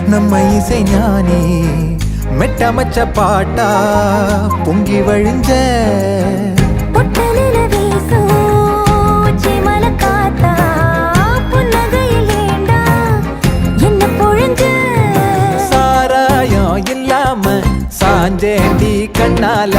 நம்ம இசை ஞானி மெட்டமச்ச பாட்டா பொங்கி வழிஞ்ச சாராயம் இல்லாம சாஞ்சேண்டி கண்ணால